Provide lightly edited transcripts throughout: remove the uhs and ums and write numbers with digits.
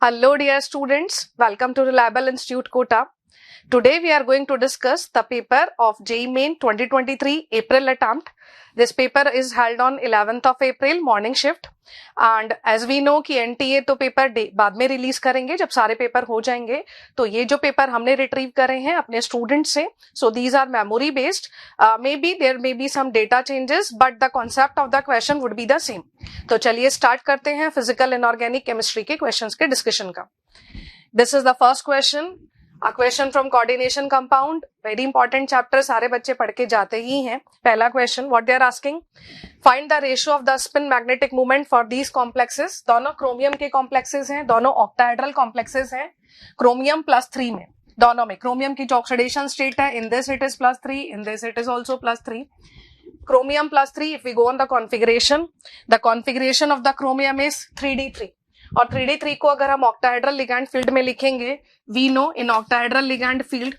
Hello dear students, welcome to Reliable Institute Kota. Today we are going to discuss the paper of JEE Main 2023 April attempt. This paper is held on 11th of April morning shift and as we know कि NTA तो paper बाद में release करेंगे जब सारे paper हो जाएंगे. तो ये जो पेपर हमने रिट्रीव करे हैं अपने स्टूडेंट से, so these are memory based. Maybe there may be some data changes but the concept of the question would be the same. तो चलिए स्टार्ट करते हैं फिजिकल इनऑर्गेनिक केमिस्ट्री के क्वेश्चंस के डिस्कशन का. This is the first question. A question from coordination compound, very important chapter, सारे बच्चे पढ़ के जाते ही हैं. पहला question, what they are asking, find the ratio of the spin magnetic moment for these complexes. दोनों क्रोमियम के कॉम्प्लेक्सेस हैं, दोनों ऑक्टाहेड्रल कॉम्प्लेक्सेस हैं, क्रोमियम +3 में. दोनों में क्रोमियम की जो ऑक्सीडेशन स्टेट है, in this it is +3, in this it is also +3. Chromium +3, if we go on the configuration of the chromium is 3d3. और 3d3 को अगर हम ऑक्टाहेड्रल लिगैंड फील्ड में लिखेंगे, we know in octahedral ligand field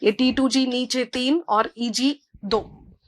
ये T2G नीचे 3 और Eg 2.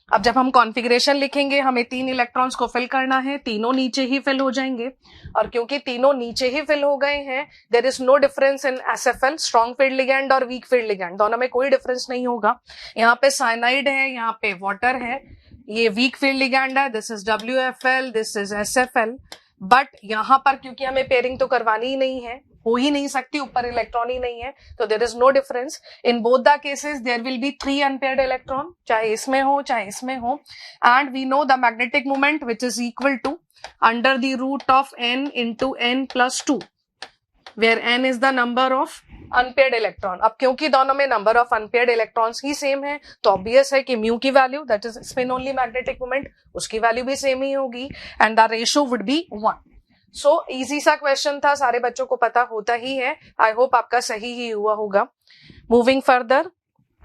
अब जब हम कॉन्फ़िगरेशन लिखेंगे हमें 3 इलेक्ट्रॉन्स को फिल करना है, तीनों नीचे ही फिल हो जाएंगे और क्योंकि तीनों नीचे ही फिल हो गए हैं, there is no difference in SFL, strong field ligand और वीक फील्ड लिगैंड, दोनों में कोई डिफरेंस नहीं होगा. यहाँ पे साइनाइड है, यहाँ पे वाटर है, ये वीक फील्ड लिगैंड है, this is WFL, this is SFL. But यहां पर क्योंकि हमें पेयरिंग तो करवानी ही नहीं है, हो ही नहीं सकती, ऊपर इलेक्ट्रॉन ही नहीं है, तो there is no difference. In both the cases there will be 3 unpaired electron, चाहे इसमें हो चाहे इसमें हो. And we know the magnetic moment which is equal to under the root of n into n+2 where n is the number of unpaired electron. अब क्योंकि दोनों में number of unpaired electrons he same है तो obvious है कि mu की value that is spin only magnetic moment, उसकी वैल्यू भी सेम ही होगी and the ratio would be 1. So easy सा क्वेश्चन था, सारे बच्चों को पता होता ही है. आई होप आपका सही ही हुआ होगा. Moving further,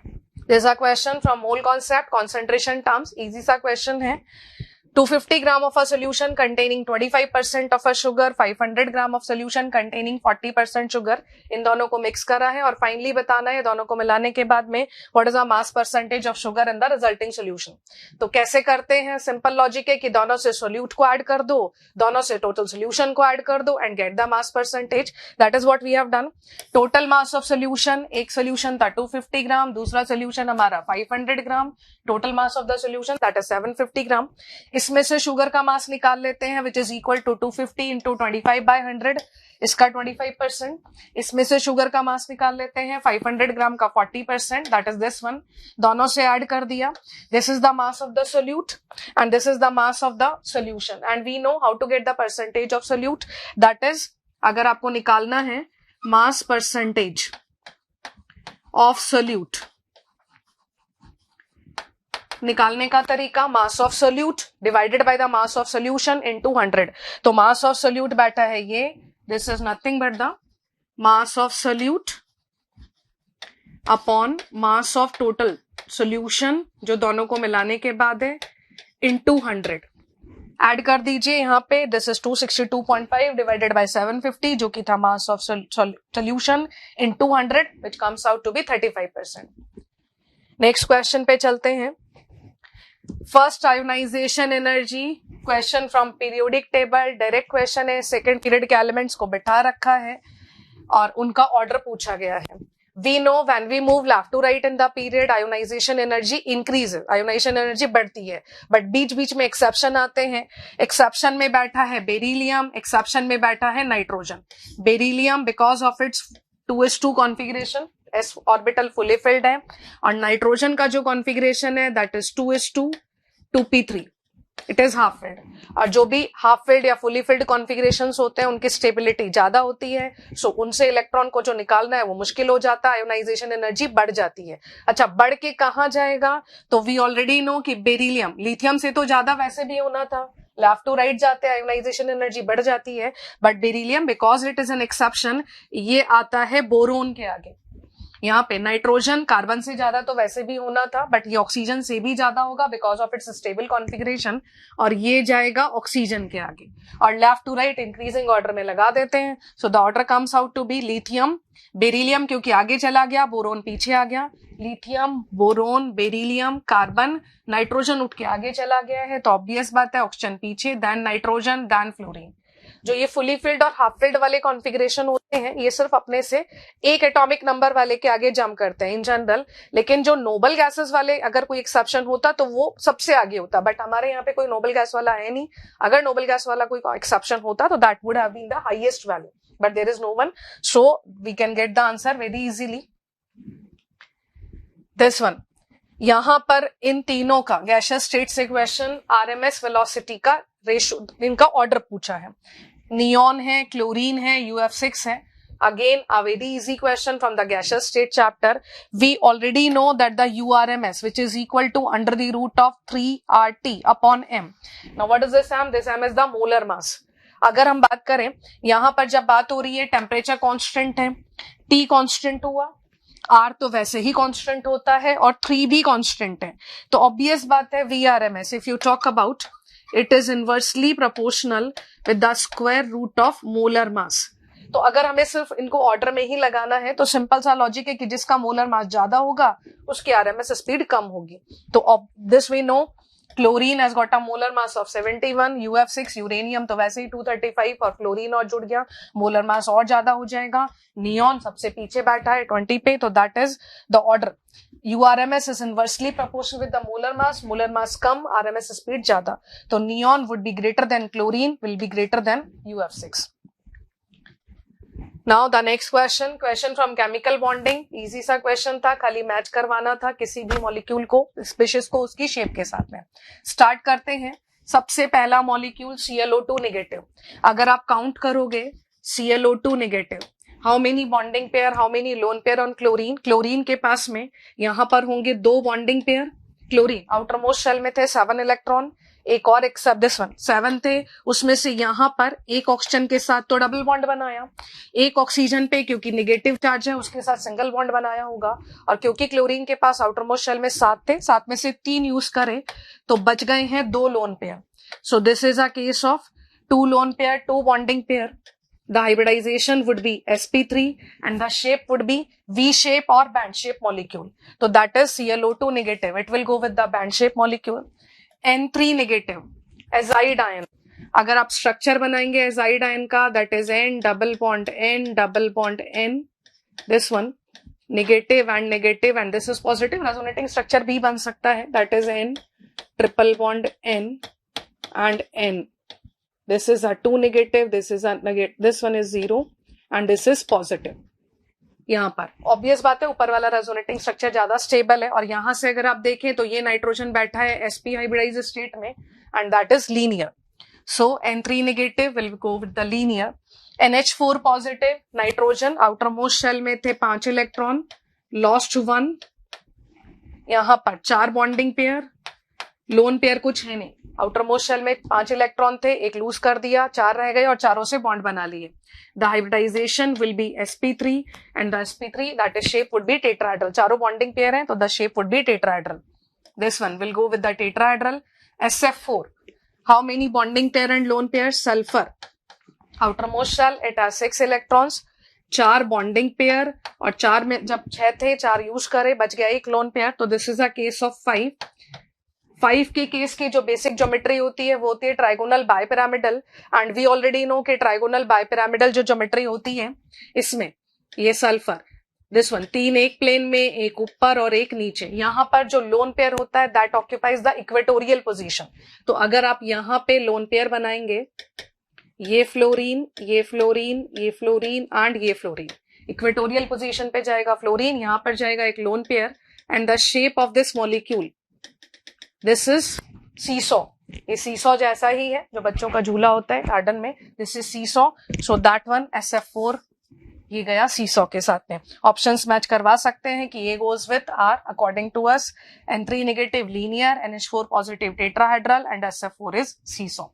this is a question from mole concept concentration terms. Easy सा क्वेश्चन है. 250 gram of a solution containing 25% of a sugar, 500 gram of solution containing 40% sugar, इन दोनों को मिक्स करा है और फाइनली बताना है दोनों को मिलाने के बाद में what is the mass percentage of sugar in the resulting solution. तो कैसे करते हैं, सिंपल लॉजिक है कि दोनों से सोल्यूट को ऐड कर दो, दोनों से टोटल सोल्यूशन को ऐड कर दो and get the mass percentage. That is what we have done. Total mass of solution, एक सोल्यूशन था 250 ग्राम, दूसरा सोल्यूशन हमारा 500 gram. Total mass of the solution that is 750 gram. इसमें से शुगर का मास निकाल लेते हैं which is equal to 250 into 25/100, इसका 25%. इसमें से शुगर का मास निकाल लेते हैं 500 ग्राम का 40%, दैट इज दिस वन. दोनों से ऐड कर दिया. This is the mass of the solute and this is the mass of the solution and we know how to get the percentage of solute. That is, अगर आपको निकालना है mass percentage of solute, निकालने का तरीका mass of solute divided by the mass of solution into 100. तो mass of solute बैठा है ये, this is nothing but the mass of solute upon mass of total solution जो दोनों को मिलाने के बाद है इनटू 100. ऐड कर दीजिए यहाँ पे, दिस इज 262.5 डिवाइडेड बाय 750 जो कि था mass of solution into 100 which comes out to be 35%. Next question पे चलते हैं. First ionisation energy, question from periodic table, direct question है. सेकंड पीरियड के एलिमेंट्स को बिठा रखा है और उनका ऑर्डर पूछा गया है. We know when we move left to right in the period ionisation energy increase, ionisation energy बढ़ती है. बट बीच बीच में एक्सेप्शन आते हैं. एक्सेप्शन में बैठा है बेरिलियम, एक्सेप्शन में बैठा है nitrogen. Beryllium because of it's 2s2 configuration, s orbital fully filled है, और नाइट्रोजन का जो कॉन्फिगरेशन है that is 2s2 2p3, it is half filled. और जो भी हाफ फिल्ड या फुली फिल्ड कॉन्फिगरेशंस होते हैं उनकी स्टेबिलिटी ज्यादा होती है, सो उनसे इलेक्ट्रॉन को जो निकालना है वो मुश्किल हो जाता है, आयोनाइजेशन एनर्जी बढ़ जाती है. अच्छा, बढ़ के कहां जाएगा, तो वी ऑलरेडी नो कि बेरिलियम, लिथियम से तो ज्यादा वैसे भी होना था, लेफ्ट टू राइट जाते हैं आयोनाइजेशन एनर्जी बढ़ जाती है, but beryllium because it is an exception, ये आता है बोरोन के आगे. यहाँ पे नाइट्रोजन कार्बन से ज्यादा तो वैसे भी होना था बट ये ऑक्सीजन से भी ज्यादा होगा because of its stable configuration, और ये जाएगा ऑक्सीजन के आगे. और left to right increasing order में लगा देते हैं. So the order comes out to be lithium, beryllium क्योंकि आगे चला गया, बोरोन पीछे आ गया, lithium, boron, beryllium, carbon, nitrogen उठ के आगे चला गया है तो ऑब्वियस बात है ऑक्सीजन पीछे, देन नाइट्रोजन, देन फ्लोरीन. जो ये फुली फिल्ड और हाफ फिल्ड वाले कॉन्फ़िगरेशन होते हैं ये सिर्फ अपने से एक एटॉमिक नंबर वाले के आगे जंप करते हैं इन जनरल, लेकिन जो नोबल गैसेस वाले अगर कोई एक्सेप्शन होता तो वो सबसे आगे होता, बट हमारे यहाँ पे कोई नोबल गैस वाला है नहीं। अगर नोबल गैस वाला कोई एक्सेप्शन होता तो that would have been the highest value, but there is no one, so we can get the answer very easily. This one, यहां पर इन तीनों का गैसियस स्टेट से क्वेश्चन आरएमएस वेलोसिटी का रेशियो, इनका ऑर्डर पूछा है। नियॉन है, क्लोरीन है, UF6 है। Again, a very easy question from the gaseous state chapter. We already know that the URMS, which is equal to under the root of 3RT upon M. Now, what is this M? This M is the molar mass. अगर हम बात करें, यहां पर जब बात हो रही है टेम्परेचर कांस्टेंट है, T कांस्टेंट हुआ, R तो वैसे ही कांस्टेंट होता है और 3 भी कांस्टेंट है, तो ऑब्वियस बात है VRMS, if you talk about, it is inversely proportional with the square root of molar mass. तो अगर हमें सिर्फ इनको ऑर्डर में ही लगाना है तो सिंपल सा लॉजिक है कि जिसका मोलर मास ज्यादा होगा उसकी आरएमएस स्पीड कम होगी। तो this we know, chlorine has got a molar mass of 71, UF6 uranium तो वैसे ही 235 और क्लोरीन और जुड़ गया, मोलर मास और ज्यादा हो जाएगा। नियॉन सबसे पीछे बैठा है 20 पे, तो that is the order. URMS is inversely proportional with the molar mass come, RMS speed ज्यादा, तो neon would be greater than chlorine, will be greater than UF6। Now the next question from chemical bonding, easy सा question था, खाली match करवाना था किसी भी molecule को, स्पीशीज को उसकी शेप के साथ में। स्टार्ट करते हैं। सबसे पहला मॉलिक्यूल ClO2 नेगेटिव। अगर आप काउंट करोगे ClO2 negative, how many bonding pair, how many lone pair on chlorine? Chlorine के पास में यहां पर होंगे 2 bonding pair. Chlorine outermost shell में थे 7 इलेक्ट्रॉन, एक और एक सब दिस वन 7 थे, उसमें से यहां पर एक ऑक्सीजन के साथ तो डबल बॉन्ड बनाया, एक ऑक्सीजन पे क्योंकि नेगेटिव चार्ज है उसके साथ सिंगल बॉन्ड बनाया होगा, और क्योंकि क्लोरीन के पास आउटर मोस्ट शेल में 7 थे, 7 में से 3 यूज करे तो बच गए हैं 2 lone pair. So this is a case of 2 lone pair, 2 bonding pair. The hybridization would be sp3 and the shape would be V shape or band shape molecule. So that is ClO2 negative. It will go with the band shape molecule. N3 negative, azide ion. अगर आप structure बनाएंगे azide ion का, that is N double bond N double bond N. This one negative and this is positive. Resonating structure भी बन सकता है, that is N triple bond N and N. This is a 2 negative, this is a negative, this one is 0 and this is positive. यहाँ पर obvious बात है ऊपर वाला रेजोनेटिंग स्ट्रक्चर ज्यादा स्टेबल है, और यहां से अगर आप देखें तो ये नाइट्रोजन बैठा है sp हाइब्रिडाइज्ड स्टेट में and that is linear. So N3 negative will go with the linear. NH4 positive, nitrogen outermost shell में थे 5 इलेक्ट्रॉन, लॉस्ट 1, यहाँ पर 4 बॉन्डिंग पेयर, लोन पेयर कुछ है नहीं, आउटर मोस्ट शेल में 5 इलेक्ट्रॉन थे, एक लूज कर दिया, 4 रह गए और चारों से बॉन्ड बना लिए। The hybridisation will be sp3 and the sp3 that is shape would be tetrahedral. चारों बॉन्डिंग पेयर हैं तो the shape would be tetrahedral. This one will go with the tetrahedral. SF4, how many bonding pair and lone pair? Sulphur outermost shell it has 6 electrons, 4 bonding pair, और 4 में जब 6 थे 4 use करे, बच गया एक लोन पेयर, तो this is a case of 5 के केस की जो बेसिक ज्योमेट्री होती है वो होती है trigonal bipyramidal, and we already know कि ट्राइगोनल बायपिरामिडल जो ज्योमेट्री होती है इसमें ये सल्फर, दिस वन 3 एक प्लेन में, एक ऊपर और एक नीचे। यहाँ पर जो लोन पेयर होता है that occupies the equatorial position. तो अगर आप यहाँ पे लोन पेयर बनाएंगे, ये फ्लोरीन, ये फ्लोरीन, ये फ्लोरीन एंड ये फ्लोरीन, इक्वेटोरियल पोजीशन पे जाएगा फ्लोरीन, यहाँ पर जाएगा एक lone pair, and the shape of this molecule, this is seesaw. ये सीसॉ जैसा ही है जो बच्चों का झूला होता है गार्डन में, this is seesaw. So that one SF4 ये गया सीसॉ के साथ में। ऑप्शंस मैच करवा सकते हैं कि ये goes with are according to us, N3 negative linear, NH4 positive tetrahedral and SF4 is seesaw.